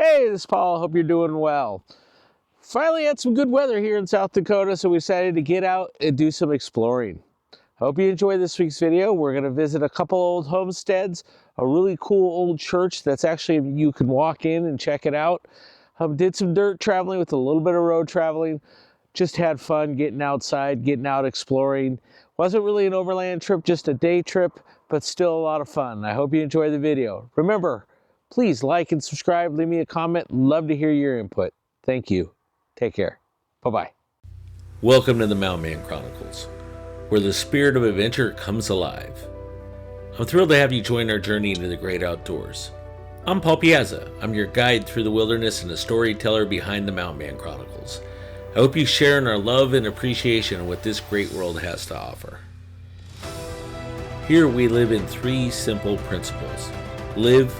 Hey, this is Paul. Hope you're doing well. Finally had some good weather here in South Dakota, so we decided to get out and do some exploring. Hope you enjoy this week's video. We're going to visit a couple old homesteads, a really cool old church that's actually, you can walk in and check it out. Did some dirt traveling with a little bit of road traveling. Just had fun getting outside, getting out exploring. Wasn't really an overland trip, just a day trip, but still a lot of fun. I hope you enjoy the video. Remember, please like and subscribe, leave me a comment. Love to hear your input. Thank you. Take care. Bye-bye. Welcome to the Mountain Man Chronicles, where the spirit of adventure comes alive. I'm thrilled to have you join our journey into the great outdoors. I'm Paul Piazza. I'm your guide through the wilderness and the storyteller behind the Mountain Man Chronicles. I hope you share in our love and appreciation of what this great world has to offer. Here we live in three simple principles: live,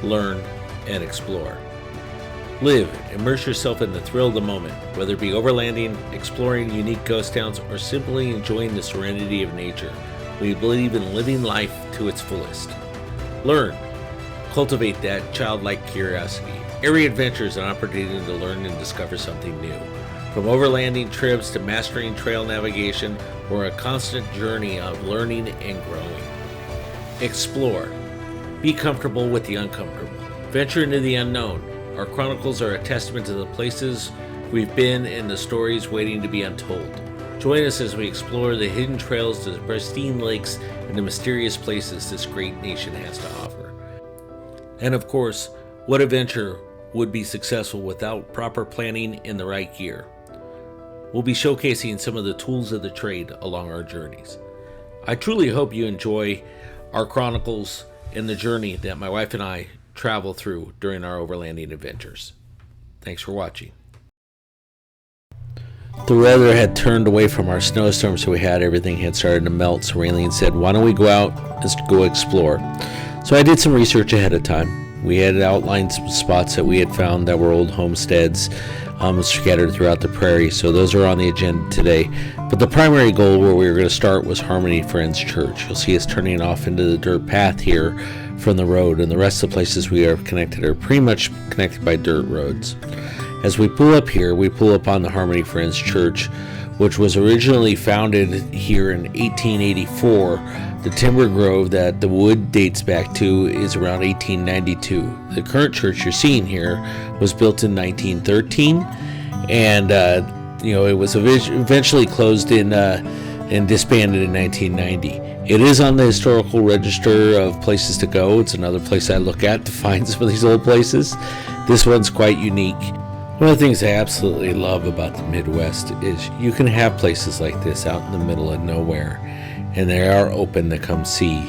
learn, and explore. Live, immerse yourself in the thrill of the moment, whether it be overlanding, exploring unique ghost towns, or simply enjoying the serenity of nature. We believe in living life to its fullest. Learn, cultivate that childlike curiosity. Every adventure is an opportunity to learn and discover something new. From overlanding trips to mastering trail navigation, we're a constant journey of learning and growing. Explore. Be comfortable with the uncomfortable. Venture into the unknown. Our chronicles are a testament to the places we've been and the stories waiting to be untold. Join us as we explore the hidden trails, the pristine lakes, and the mysterious places this great nation has to offer. And of course, what adventure would be successful without proper planning and the right gear? We'll be showcasing some of the tools of the trade along our journeys. I truly hope you enjoy our chronicles and the journey that my wife and I travel through during our overlanding adventures. Thanks for watching. The weather had turned away from our snowstorm, so everything had started to melt. So Raylene said, why don't we go out and go explore? So I did some research ahead of time. We had outlined some spots that we had found that were old homesteads scattered throughout the prairie. So those are on the agenda today. But the primary goal where we were going to start was Harmony Friends Church. You'll see us turning off into the dirt path here from the road, and the rest of the places we are connected are pretty much connected by dirt roads. As we pull up here, we pull up on the Harmony Friends Church, which was originally founded here in 1884. The timber grove that the wood dates back to is around 1892. The current church you're seeing here was built in 1913, and it was eventually closed in and disbanded in 1990. It is on the historical register of places to go. It's another place I look at to find some of these old places. This one's quite unique. One of the things I absolutely love about the Midwest is you can have places like this out in the middle of nowhere, and they are open to come see.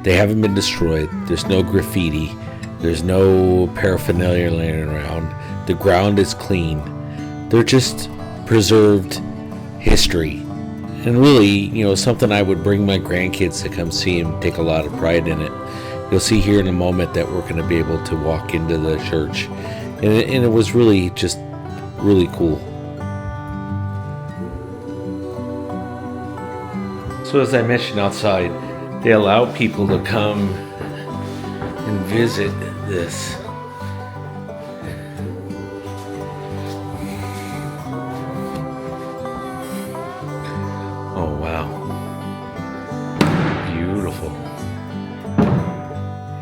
They haven't been destroyed. There's no graffiti. There's no paraphernalia laying around. The ground is clean. They're just preserved history. And really, something I would bring my grandkids to come see and take a lot of pride in it. You'll see here in a moment that we're going to be able to walk into the church. And it was really just really cool. So as I mentioned outside, they allow people to come and visit this. Oh wow. Beautiful.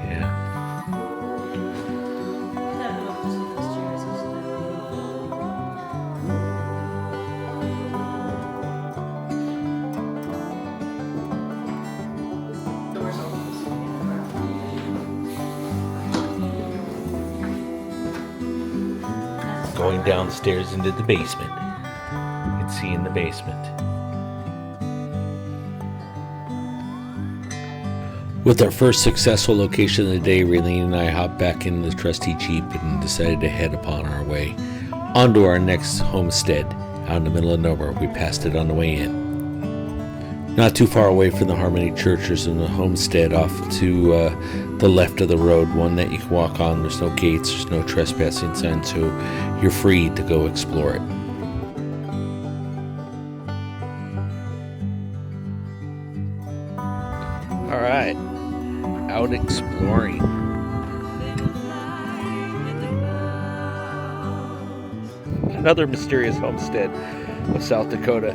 Yeah. Going downstairs into the basement. You can see in the basement. With our first successful location of the day, Raylene and I hopped back in the trusty Jeep and decided to head upon our way onto our next homestead out in the middle of nowhere. We passed it on the way in. Not too far away from the Harmony Church, there's a homestead off to the left of the road, one that you can walk on. There's no gates, there's no trespassing sign, so you're free to go explore it. All right, out exploring. another mysterious homestead of South Dakota.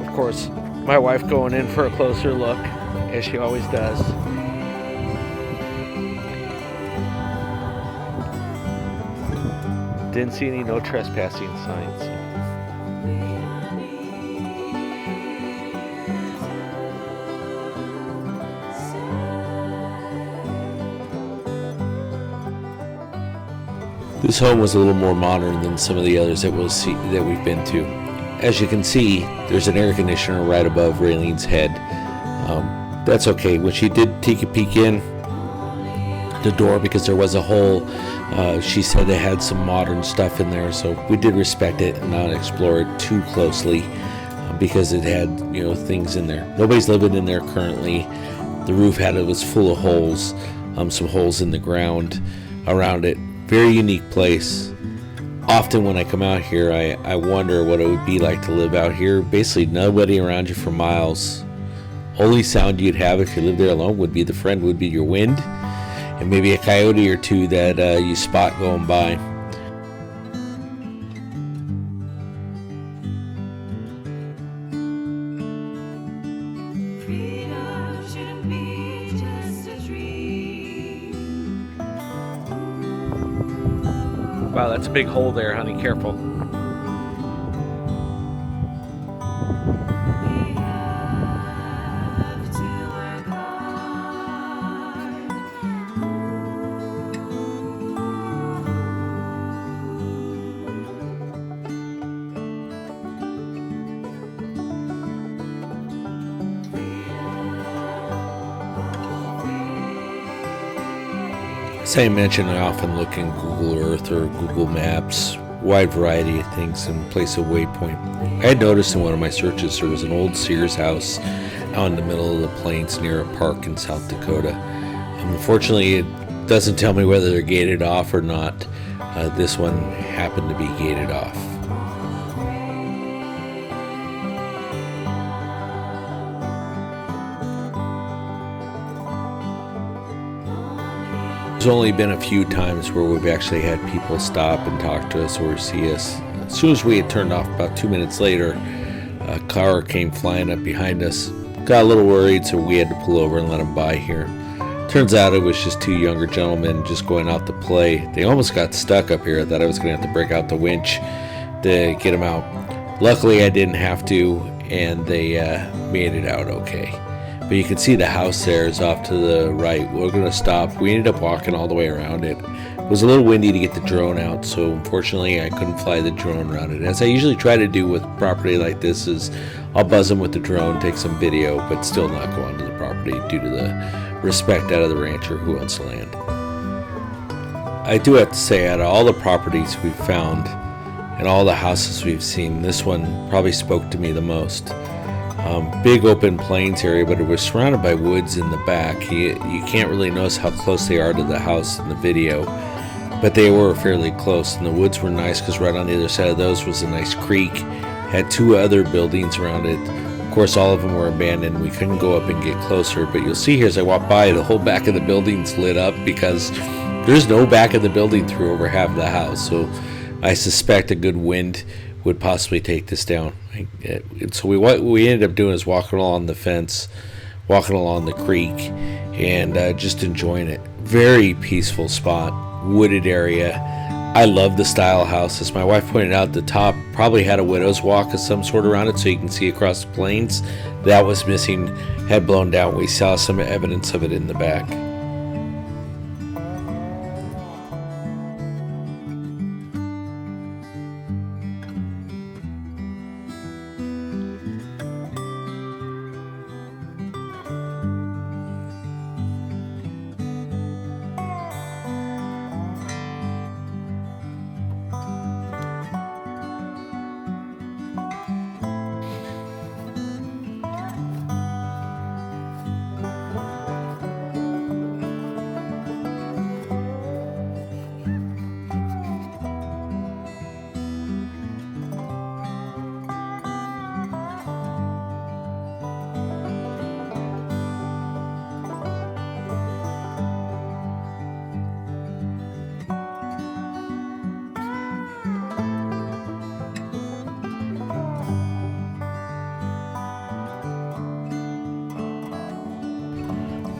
Of course, my wife going in for a closer look, as she always does. Didn't see any no trespassing signs. This home was a little more modern than some of the others that we've been to. As you can see, there's an air conditioner right above Raylene's head. That's okay. When she did take a peek in the door, because there was a hole, she said it had some modern stuff in there, so we did respect it and not explore it too closely, because it had, you know, things in there. Nobody's living in there currently. The roof was full of holes, some holes in the ground around it. Very unique place. Often when I come out here, I wonder what it would be like to live out here. Basically nobody around you for miles. Only sound you'd have if you lived there alone would be your wind, and maybe a coyote or two that you spot going by. Wow, that's a big hole there, honey. Careful. As I mentioned, I often look in Google Earth or Google Maps, wide variety of things, and place a waypoint. I had noticed in one of my searches there was an old Sears house out in the middle of the plains near a park in South Dakota. Unfortunately, it doesn't tell me whether they're gated off or not. This one happened to be gated off. There's only been a few times where we've actually had people stop and talk to us or see us. As soon as we had turned off, about 2 minutes later, a car came flying up behind us. Got a little worried, so we had to pull over and let them by here. Turns out it was just two younger gentlemen just going out to play. They almost got stuck up here. I thought I was going to have to break out the winch to get them out. Luckily, I didn't have to, and they made it out okay. But you can see the house there is off to the right. We're going to stop. We ended up walking all the way around it. It was a little windy to get the drone out, so unfortunately I couldn't fly the drone around it. As I usually try to do with property like this is I'll buzz them with the drone, take some video, but still not go onto the property due to the respect out of the rancher who owns the land. I do have to say, out of all the properties we've found and all the houses we've seen, this one probably spoke to me the most. Big open plains area, but it was surrounded by woods in the back. You can't really notice how close they are to the house in the video, but they were fairly close, and the woods were nice because right on the other side of those was a nice creek. Had two other buildings around it. Of course, all of them were abandoned. We couldn't go up and get closer, but you'll see here as I walk by, the whole back of the building's lit up because there's no back of the building through over half of the house, so I suspect a good wind would possibly take this down. So what we ended up doing is walking along the fence, walking along the creek, and just enjoying it. Very peaceful spot, wooded area. I love the style house. As my wife pointed out, the top probably had a widow's walk of some sort around it so you can see across the plains. That was missing, had blown down. We saw some evidence of it in the back.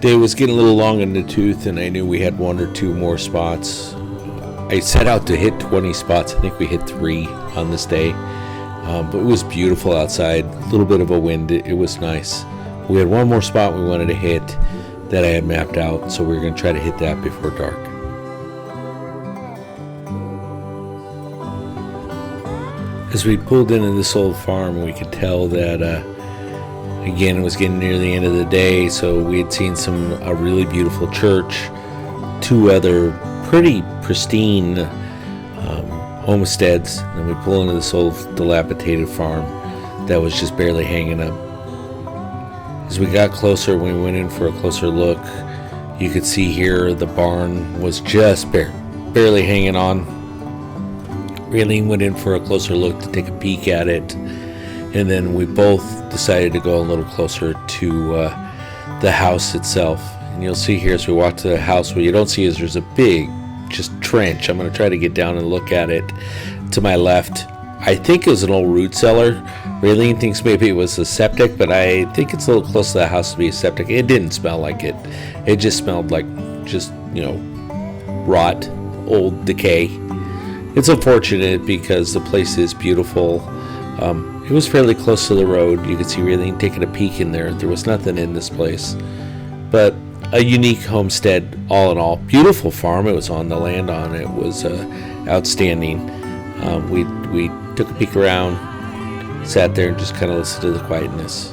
Day was getting a little long in the tooth, and I knew we had 1 or 2 more spots. I set out to hit 20 spots. I think we hit 3 on this day. But it was beautiful outside. A little bit of a wind. It was nice. We had 1 more spot we wanted to hit that I had mapped out, so we were going to try to hit that before dark. As we pulled into this old farm, we could tell that again, it was getting near the end of the day, so we had seen a really beautiful church, 2 other pretty pristine homesteads, and we pull into this old dilapidated farm that was just barely hanging up. As we got closer, when we went in for a closer look, you could see here the barn was just barely hanging on. Raylene went in for a closer look to take a peek at it, and then we both decided to go a little closer to the house itself. And you'll see here as we walk to the house, what you don't see is there's a big just trench. I'm going to try to get down and look at it. To my left, I think it was an old root cellar. Raylene thinks maybe it was a septic, but I think it's a little close to the house to be a septic. It didn't smell like it. It just smelled like rot, old decay. It's unfortunate because the place is beautiful. It was fairly close to the road. You could see Raylene taking a peek in there. There was nothing in this place, but a unique homestead all in all. Beautiful farm. It was on the land on it. Was outstanding. We took a peek around, sat there, and just kind of listened to the quietness.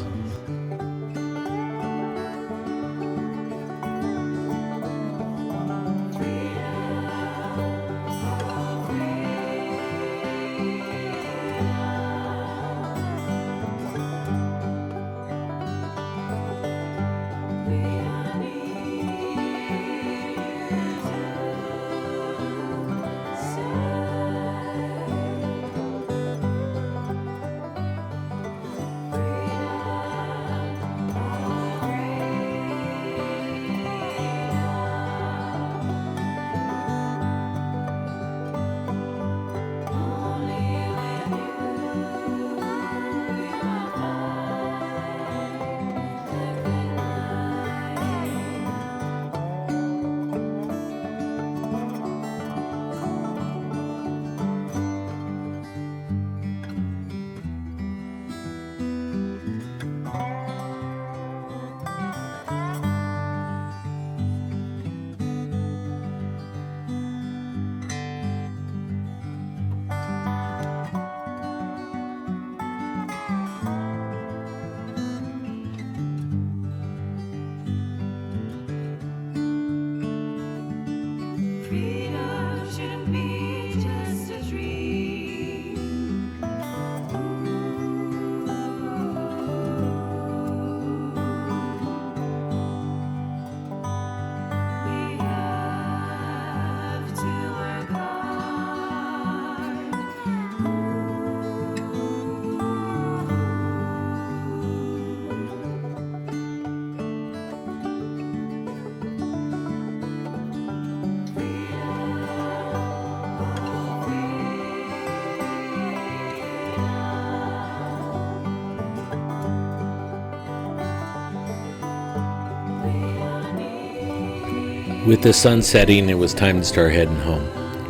With the sun setting, it was time to start heading home.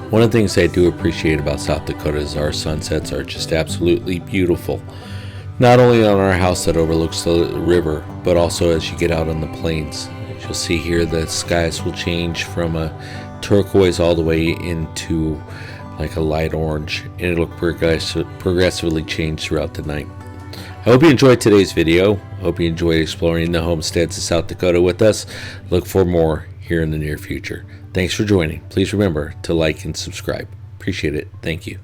One of the things I do appreciate about South Dakota is our sunsets are just absolutely beautiful. Not only on our house that overlooks the river, but also as you get out on the plains. As you'll see here, the skies will change from a turquoise all the way into like a light orange, and it'll progressively change throughout the night. I hope you enjoyed today's video. I hope you enjoyed exploring the homesteads of South Dakota with us. Look for more here in the near future. Thanks for joining. Please remember to like and subscribe. Appreciate it. Thank you.